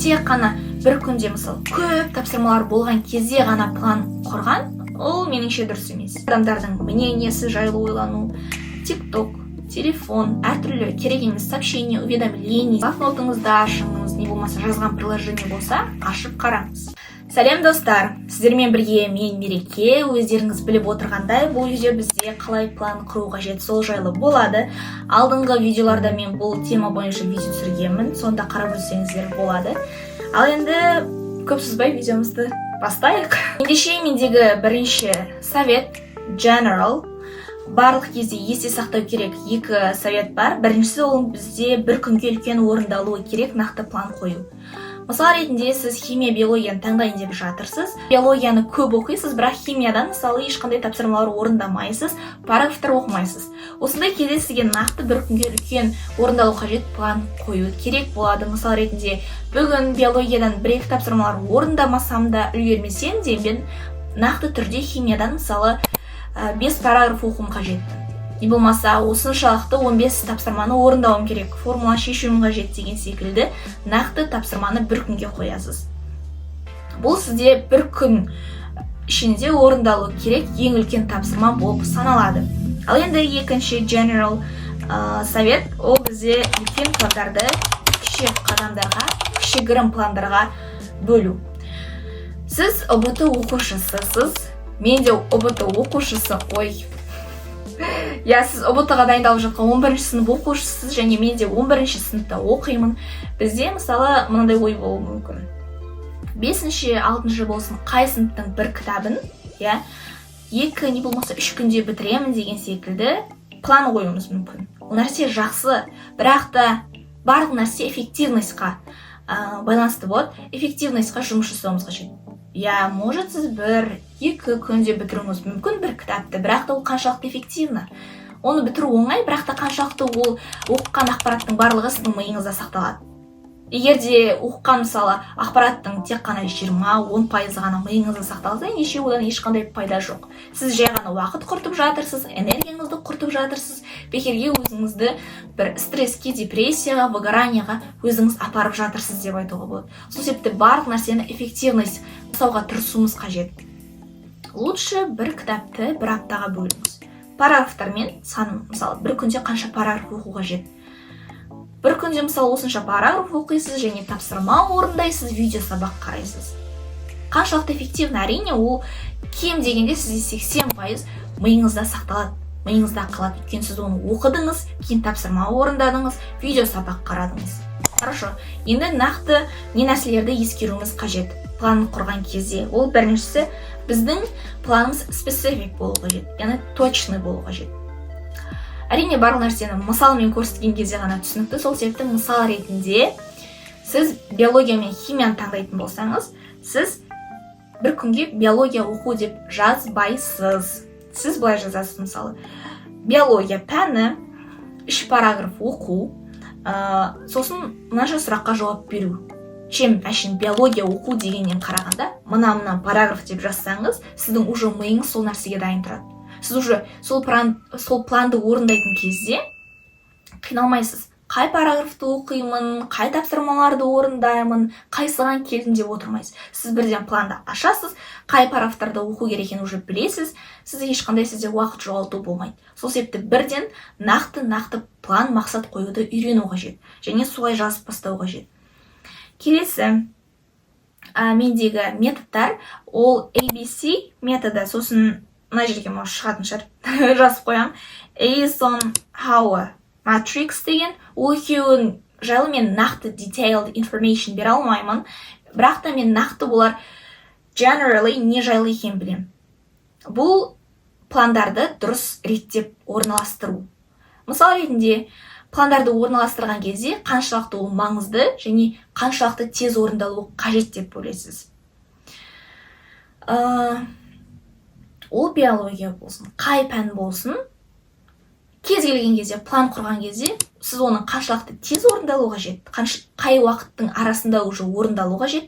тек қана бір күнде мысалы көп тапсырмалар болған кезде ғана план құрған, ол меніңше дұрыс емес. Адамдардың мнениесі жайлы ойлану, тикток, телефон, әртүрлі керек емес сообщение, уведомление, блокнотыңызды ашыңыз, не болмаса жазған приложение болса, ашып қараңыз. Сәлем достар, сіздермен бірге мен Мереке. Өздеріңіз біліп отырғандай, бұл видео бізде қалай план құру қажет сол жайлы болады. Алдыңғы видеоларда мен бұл тема бойынша видео түсіргенмін, сонда қарап жүрсеңіздер болады. Ал енді көп созбай видеомызды бастайық. Ендеше мендегі бірінші совет general. Барлық кезде есте сақтау керек екі совет бар. Біріншісі, ол бізде бір күнге үлкен орындалуы керек нақты план қою. Мысал ретінде сіз химия биологияны таңдайын деп жатырсыз. Биологияны көп оқисыз, бірақ химиядан мысалы ешқандай тапсырмалар орындамайсыз, параграфтар оқымайсыз. Осындай кезде сізге нақты бір күнге үлкен орындалу қажет план қою керек болады. Мысал ретінде бүгін биологиядан бір-екі тапсырмалар орындамасам да, үлгермесем де, мен нақты түрде химиядан мысалы 5 параграф оқуым қажет. Не болмаса осыншалықты 15 тапсырманы орындауым керек, формула шешуім қажет деген секілді нақты тапсырманы бір күнге қоясыз. Бұл сізде бір күн ішінде орындалу керек ең үлкен тапсырма болып саналады. Ал енді екінші general совет, ол бізде үлкен пландарды кіші қадамдарға, кішігірім пландарға бөлу. Сіз ұбт оқушысысыз, мен де ұбт оқушысы, сіз ұбт-ға дайындалып жатқан 11-ші сынып оқушысыз, және мен де 11-ші сыныпта оқимын. Бізде мысалы мынандай ой болуы мүмкін. 5-ші, 6-ші болсын, қай сыныптың бір кітабын, 2 не болмаса 3 күнде бітіремін деген секілді план қоюымыз мүмкін. Ол нәрсе жақсы, бірақ та барлық нәрсе эффективностьқа байланысты болады. Эффективностьқа жұмыс жасауымыз қажет. Может сіз 1-2 күнде бітіруіңіз мүмкін бір кітапты, бірақ та ол қаншалықты эффективны. Оны бітіру оңай, бірақ та қаншалықты ол оқыған ақпараттың барлығы сіздің миыңызда сақталады. Егер де оқыған мысалы ақпараттың тек қана 20-10% ғана миыңызда сақталса, ендеше одан ешқандай пайда жоқ. Сіз жай ғана уақыт құртып жатырсыз, энергияңызды құртып жатырсыз, бекерге өзіңізді бір стресске, депрессияға, выгоранияға өзіңіз апарып жатырсыз деп айтуға болады. Сол себепті барлық нәрсені эффективность жасауға тырысуымыз қажет. Лучше бір кітапты бір аптаға бөліңіз. Параграфтармен санын, мысалы бір күнде қанша параграф оқу қажет. Бір күнде мысалы осынша параграф оқисыз және тапсырма орындайсыз, видео сабақ қарайсыз. Қаншалықты эффективно, әрине, ол кем дегенде сізде 80% миыңызда сақталады, миыңызда қалады. Өйткені сіз оны оқыдыңыз, кейін тапсырма орындадыңыз, видео сабақ қарадыңыз. Хорошо, енді нақты не нәрселерді ескеруіңіз қажет план құрған кезде. Ол біріншісі, біздің планымыз специфик болу қажет, яғни точный болу қажет. Әрине барлық нәрсені мысалмен көрсеткен кезде ғана түсінікті. Сол себепті мысал ретінде сіз биология мен химияны таңдайтын болсаңыз, сіз бір күнге биология оқу деп жазбайсыз. Сіз былай жазасыз, мысалы биология пәні 3 параграф оқу, сосын мынаша сұраққа жауап беру. Чем әшін биология оқу дегеннен қарағанда, мына параграф деп жазсаңыз, сіздің уже миыңыз сол нәрсеге дайын тұрады. Сіз уже сол планды орындайтын кезде қиналмайсыз. Қай параграфты оқимын, қай тапсырмаларды орындаймын, қайсыған келдім деп отырмайсыз. Сіз бірден планды ашасыз, қай параграфтарды оқу керек екенін уже білесіз, сізде ешқандай уақыт жоғалту болмайды. Сол себепті бірден нақты план, мақсат қоюды үйрену қажет, және солай жазып бастау қажет. Келесі мендегі методтар, ол ABC методы, сосын мына жерге шығатын шығар жазып қоям. Eisenhower Matrix деген, ол екеуін жайлы мен нақты detailed information бере алмаймын, бірақ та мен нақты болар generally не жайлы екен білем. Бұл пландарды дұрыс реттеп орналастыру. Мысал ретінде пландарды орналастырған кезде қаншалықты ол маңызды және қаншалықты тез орындалуы қажет деп ойлайсыз. Ол биология болсын, қай пән болсын, кез келген кезде, план құрған кезде, сіз оның қаншалықты тез орындалу қажет, қай уақыттың арасында уже орындалу қажет,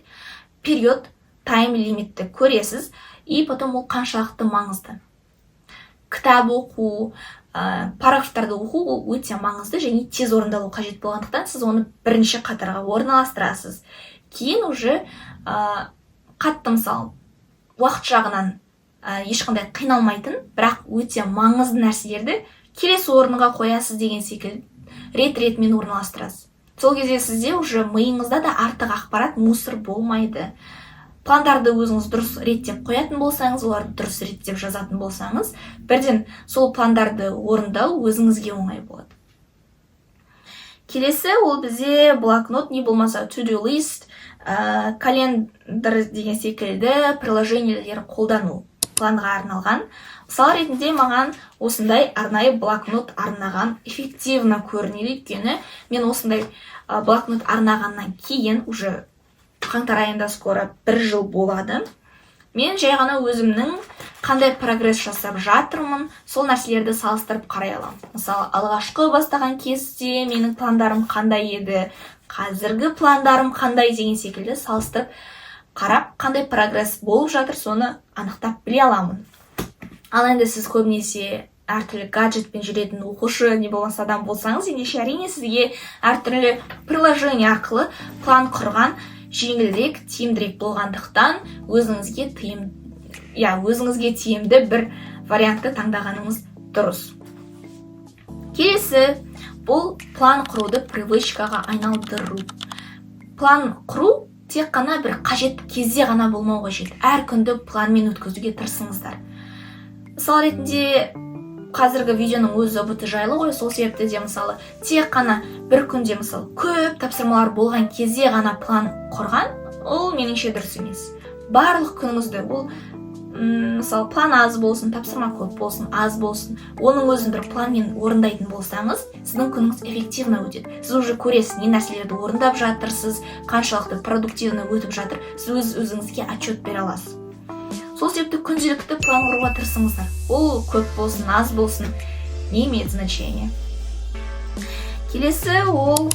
период, тайм лимитті көресіз, и потом ол қаншалықты маңызды. Кітап оқу, параграфтарды оқу өте маңызды және тез орындалу қажет болғандықтан сіз оны бірінші қатарға орналастырасыз. кейін уже қатты мысалы уақыт жағынан ешқандай қиналмайтын, бірақ өте маңызды нәрселерді келесі орынға қоясыз деген секілді рет-ретімен орналастырасыз. Сол кезде сізде уже миыңызда да артық ақпарат, мусор болмайды. Пландарды өзіңіз дұрыс реттеп қоятын болсаңыз, оларды дұрыс реттеп жазатын болсаңыз, бірден сол пландарды орындау өзіңізге оңай болады. Келесі ол бізде блокнот не болмаса to-do list, календар деген секілді приложениелер қолдану планға арналған. Мысал ретінде маған осындай арнайы блокнот арнаған эффективно көрінеді, өйткені мен осындай блокнот арнағаннан кейін уже қаңтар айында скоро 1 жыл болады. Мен жай ғана өзімнің қандай прогресс жасап жатырмын, сол нәрселерді салыстырып қарай аламын. Мысалы, алғашқы бастаған кезде менің пландарым қандай еді, қазіргі пландарым қандай деген секілді салыстырып қарап, қандай прогресс болып жатыр, соны анықтап біле аламын. Ал енді сіз көбінесе әртүрлі гаджетпен жүретін оқушы не болмаса адам болсаңыз, ендеше әрине сізге әртүрлі приложение арқылы план құрған жеңілірек, тиімдірек болғандықтан өзіңізге тиімді бір вариантты таңдағаныңыз дұрыс. Келесі, бұл план құруды привычкаға айналдыру. План құру тек қана бір қажетті кезде ғана болмау қажет. Әр күнді планмен өткізуге тырысыңыздар. Мысал ретінде қазіргі видеоның өзі ұбт жайлы ғой, сол себепті де мысалы тек қана бір күнде мысалы көп тапсырмалар болған кезде ғана план құрған, ол меніңше дұрыс емес. Барлық күніңізді, ол мысалы план аз болсын, тапсырма көп болсын, аз болсын, оның өзін бір планмен орындайтын болсаңыз, сіздің күніңіз эффективно өтеді. Сіз уже көресіз, не нәрселерді орындап жатырсыз, қаншалықты продуктивно өтіп жатыр, сіз өзіңізге отчет бере аласыз. Сол себепті күнделікті план құруға тырысыңыздар. Ол көп болсын, аз болсын, не имеет значения. Келесі ол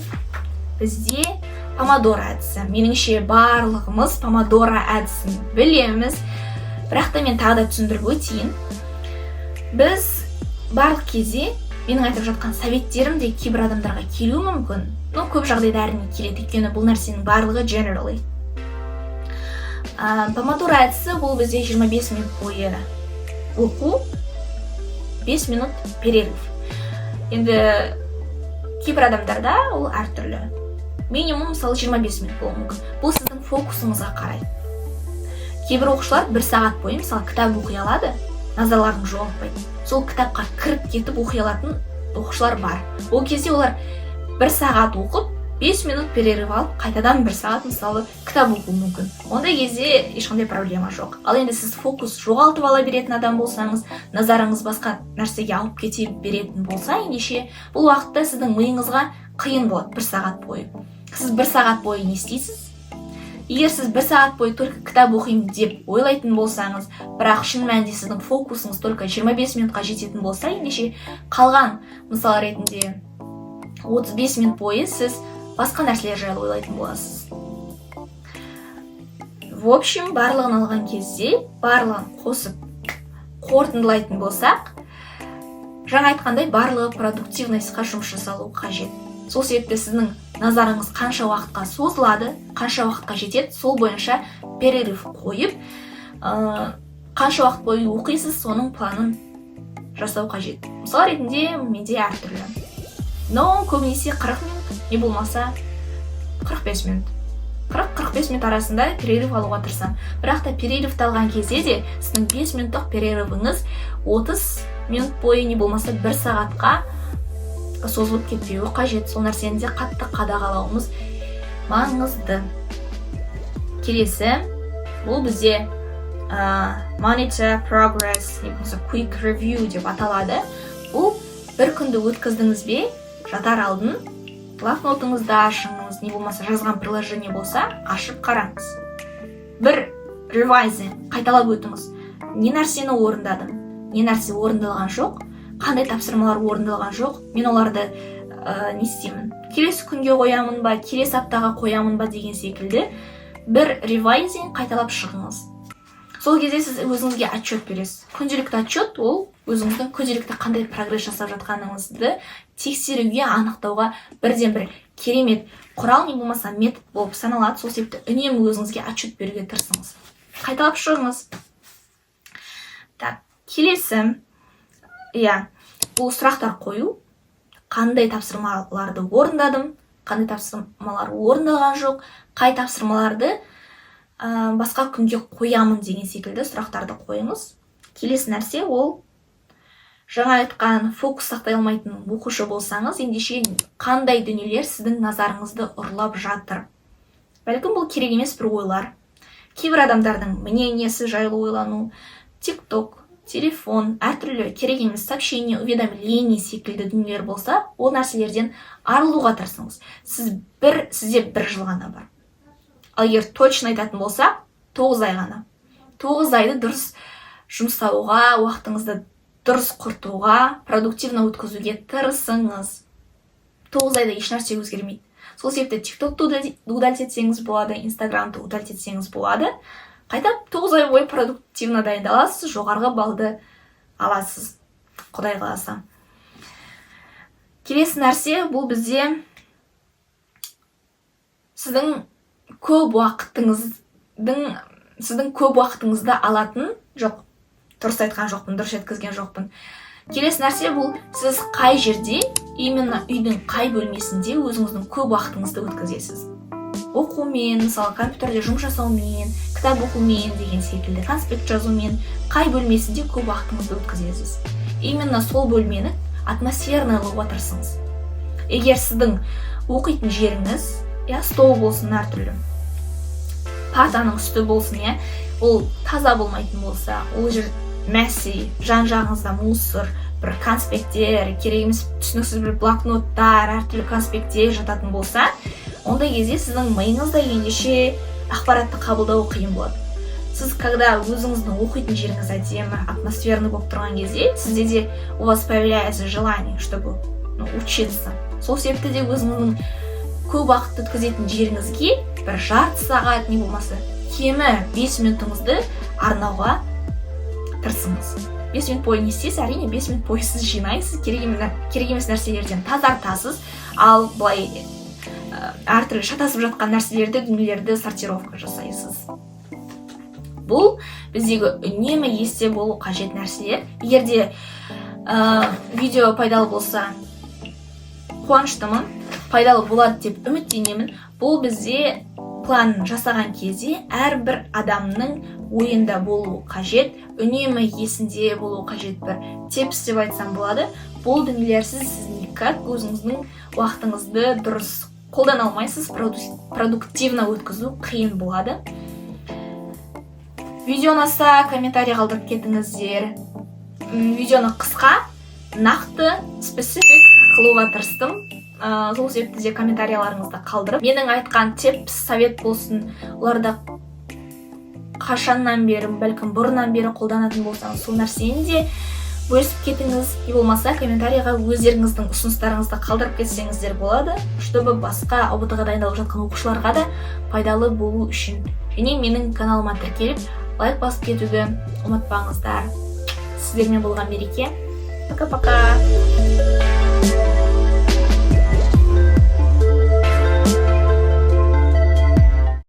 бізде помодоро әдісі. Меніңше барлығымыз помодоро әдісін білеміз, бірақ та мен тағы да түсіндіріп өтейін. Біз барлық кезде менің айтып жатқан советтерім де кейбір адамдарға келуі мүмкін. Көп жағдайда әрине келеді, өйткені бұл нәрсенің барлығы generally. Помодоро әдісі бұл бізде 25 минут бойы оқу, 5 минут перерыв. Енді кейбір адамдарда ол әртүрлі. Минимум мысалы 25 минут болуы мүмкін. Бұл сіздің фокусыңызға қарай. Кейбір оқушылар 1 сағат бойы мысалы кітап оқи алады, назарларын жоғалтпайды. Сол кітапқа кіріп кетіп оқи алатын оқушылар бар. Ол кезде олар 1 сағат оқып, 5 минут перерыв алып, қайтадан 1 сағат мысалы кітап оқу мүмкін. Ондай кезде ешқандай проблема жоқ. Ал енді сіз фокус жоғалтып ала беретін адам болсаңыз, назарыңыз басқа нәрсеге алып кете беретін болса, ендеше бұл уақытта сіздің миыңызға қиын болады 1 сағат бойы. Сіз 1 сағат бойы не істейсіз? Егер сіз 1 сағат бойы только кітап оқимын деп ойлайтын болсаңыз, бірақ шын мәнінде сіздің фокусыңыз только 25 минутқа жететін болса, ендеше қалған мысал ретінде 35 минут бойы сіз басқа нәрселер жайлы ойлайтын боласыз. В общем, барлығын алған кезде, барлығын қосып қорытындылайтын болсақ, жаңа айтқандай барлығы продуктивностьқа жұмыс жасалу қажет. Сол себепті сіздің назарыңыз қанша уақытқа созылады, қанша уақытқа жетеді, сол бойынша перерыв қойып, қанша уақыт бойы оқисыз, соның планын жасау қажет. Мысал ретінде менде әртүрлі. Но көбінесе 40 минут, не болмаса 45 минут. 40-45 минут арасында перерыв алуға тырысамын. Бірақ та перерывты алған кезде де сіздің 5 минуттық перерывыңыз 30 минут бойы не болмаса 1 сағатқа созылып кетпеуі қажет. Сол нәрсені де қатты қадағалауымыз маңызды. Келесі, бұл бізде monitor progress, не болмаса quick review деп аталады. Бұл бір күнді өткіздіңіз бе, жатар алдын блокнотыңызды ашыңыз, не болмаса жазған приложение болса, ашып қараңыз. Бір ревайзинг, қайталап өтіңіз. Не нәрсені орындадым, не нәрсе орындалған жоқ, қандай тапсырмалар орындалған жоқ, мен оларды не істеймін? Келесі күнге қоямын ба, келесі аптаға қоямын ба деген секілді бір ревайзинг қайталап шығыңыз. Сол кезде сіз өзіңізге отчет бересіз. Күнделікті отчет ол өзіңіздің күнделікті қандай прогресс жасап жатқаныңызды тексеруге, анықтауға бірден бір керемет құрал не болмаса метод болып саналады. Сол себепті үнемі өзіңізге отчет беруге тырысыңыз. Қайталап шығыңыз. Так, келесі, бұл сұрақтар қою. Қандай тапсырмаларды орындадым, қандай тапсырмалар орындалған жоқ, қай тапсырмаларды басқа күнге қоямын деген секілді сұрақтарды қойыңыз. Келесі нәрсе ол жаңа айтқан фокус сақтай алмайтын оқушы болсаңыз, ендеше қандай дүниелер сіздің назарыңызды ұрлап жатыр. Бәлкім бұл керек емес бір ойлар. Кейбір адамдардың мнениесі жайлы ойлану, TikTok, телефон, әртүрлі керек емес сообщение, уведомление секілді дүниелер болса, ол нәрселерден арылуға тырысыңыз. Сізде бір жыл ғана бар. Ал егер точно айтатын болса, 9 ай ғана. 9 айды дұрыс жұмсауға, уақытыңызды дұрыс құртуға, продуктивно өткізуге тырысыңыз. 9 айда еш нәрсе өзгермейді. Сол себепті TikTok'ты удалить етсеңіз болады, Instagram'ды удалить етсеңіз болады. Қайтап 9 ай бойы продуктивно дайындаласыз, жоғарғы балды аласыз. Құдай қаласа. Келесі нәрсе бұл бізде сіздің көп уақытыңызды алатын, жоқ, дұрыс айтқан жоқпын, дұрыс жеткізген жоқпын. Келесі нәрсе бұл сіз қай жерде, именно үйдің қай бөлмесінде өзіңіздің көп уақытыңызды өткізесіз. Оқумен, мысалы компьютерде жұмыс жасаумен, кітап оқумен деген секілді, конспект жазумен, қай бөлмесінде көп уақытыңызды өткізесіз. Именно сол бөлмені атмосферный қылуға тырысыңыз. Егер сіздің оқитын жеріңіз, стол болсын әртүрлі, партаның үсті болсын, ол таза болмайтын болса, ол жер мәсі, жан-жағыңызда мусор, бір конспекттер, керек емес түсініксіз бір блокноттар, әртүрлі конспекттер жататын болса, ондай кезде сіздің миыңызда ендеше ақпаратты қабылдау қиын болады. Сіз когда өзіңіздің оқитын жеріңіз әдемі, атмосферный болып тұрған кезде, сізде де у вас появляется желание, чтобы учиться. Сол себепті де өзіңіздің көп уақыт өткізетін жеріңізге бір жарты сағат, не болмаса кемі 5 минутыңызды арнауға тырысыңыз. 5 минут бойы не істейсіз? Әрине 5 минут бойы сіз жинайсыз, керек емес нәрселерден тазартасыз, ал былай әртүрлі шатасып жатқан нәрселерді, дүниелерді сортировка жасайсыз. Бұл біздегі үнемі есте болу қажет нәрселер. Егер де видео пайдалы болса, қуаныштымын, пайдалы болады деп үміттенемін. Бұл бізде план жасаған кезде әрбір адамның ойында болу қажет, үнемі есінде болу қажет бір тепс деп айтсам болады. Бұл дүниелерсіз сіз никак өзіңіздің уақытыңызды дұрыс қолдана алмайсыз, продуктивно өткізу қиын болады. Видео ұнаса, комментарий қалдырып кетіңіздер. Видеоны қысқа, нақты, специфик қылуға тырыстым. Сол себепті де комментарияларыңызды қалдырып, менің айтқан тепс, совет болсын, оларды қашаннан бері, бәлкім бұрыннан бері қолданатын болсаңыз, сол нәрсені де бөлісіп кетіңіз. Не болмаса комментарийға өздеріңіздің ұсыныстарыңызды қалдырып кетсеңіздер болады, чтобы басқа ОБТ-ға дайындалып жатқан оқушыларға да пайдалы болу үшін. Және менің каналыма тіркеліп, лайк басып кетуді ұмытпаңыздар. Сіздермен болған Мереке. Пока-пока.